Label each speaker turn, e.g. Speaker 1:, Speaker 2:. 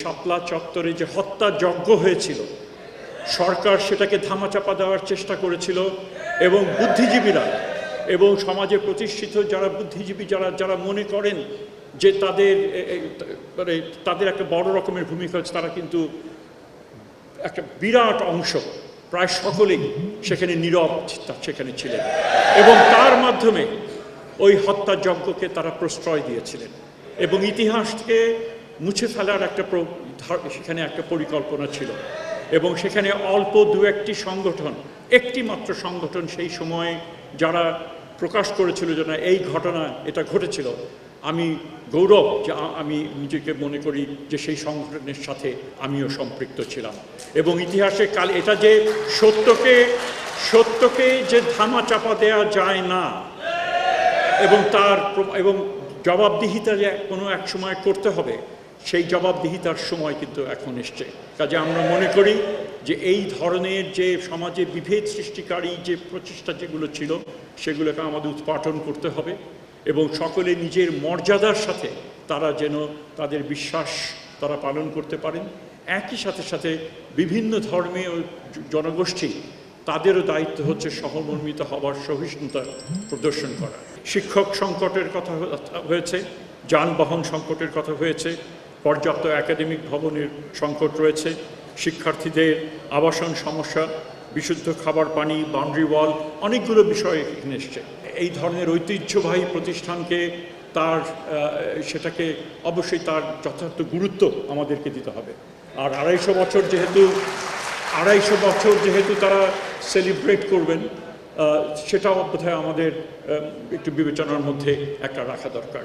Speaker 1: শাপলা চত্বরে যে হত্যাযজ্ঞ হয়েছিল, সরকার সেটাকে ধামাচাপা দেওয়ার চেষ্টা করেছিল এবং বুদ্ধিজীবীরা এবং সমাজে প্রতিষ্ঠিত যারা বুদ্ধিজীবী যারা মনে করেন যে তাদের একটা বড় রকমের ভূমিকা হচ্ছে, তারা কিন্তু একটা বিরাট অংশ, প্রায় সকলেই সেখানে নীরব সেখানে ছিলেন এবং তার মাধ্যমে ওই হত্যাযজ্ঞকে তারা প্রশ্রয় দিয়েছিলেন এবং ইতিহাসকে মুছে ফেলার সেখানে একটা পরিকল্পনা ছিল এবং সেখানে অল্প দু একটি সংগঠন, একটি মাত্র সংগঠন সেই সময় যারা প্রকাশ করেছিল যে না এই ঘটনা এটা ঘটেছিল। আমি গৌরব যে আমি নিজেকে মনে করি যে সেই সংগঠনের সাথে আমিও সম্পৃক্ত ছিলাম এবং ইতিহাসে এটা যে সত্যকে যে ধামাচাপা দেওয়া যায় না এবং জবাবদিহিতা যে কোনো এক সময় করতে হবে, সেই জবাবদিহিতার সময় কিন্তু এখন এসছে। কাজে আমরা মনে করি যে এই ধরনের যে সমাজে বিভেদ সৃষ্টিকারী যে প্রচেষ্টা যেগুলো ছিল সেগুলোকে আমাদের উৎপাটন করতে হবে এবং সকলে নিজের মর্যাদার সাথে তারা যেন তাদের বিশ্বাস তারা পালন করতে পারেন। একই সাথে বিভিন্ন ধর্মীয় জনগোষ্ঠী তাদেরও দায়িত্ব হচ্ছে সহমর্মিত হবার, সহিষ্ণুতা প্রদর্শন করা। শিক্ষক সংকটের কথা হয়েছে, যানবাহন সংকটের কথা হয়েছে, পর্যাপ্ত একাডেমিক ভবনের সংকট রয়েছে, শিক্ষার্থীদের আবাসন সমস্যা, বিশুদ্ধ খাবার পানি, বাউন্ডারি ওয়াল, অনেকগুলো বিষয় এখানে এসছে। এই ধরনের ঐতিহ্যবাহী প্রতিষ্ঠানকে সেটাকে অবশ্যই তার যথার্থ গুরুত্ব আমাদেরকে দিতে হবে। আর 250 বছর যেহেতু তারা সেলিব্রেট করবেন, সেটাও বোধহয় আমাদের একটু বিবেচনার মধ্যে একটা রাখা দরকার।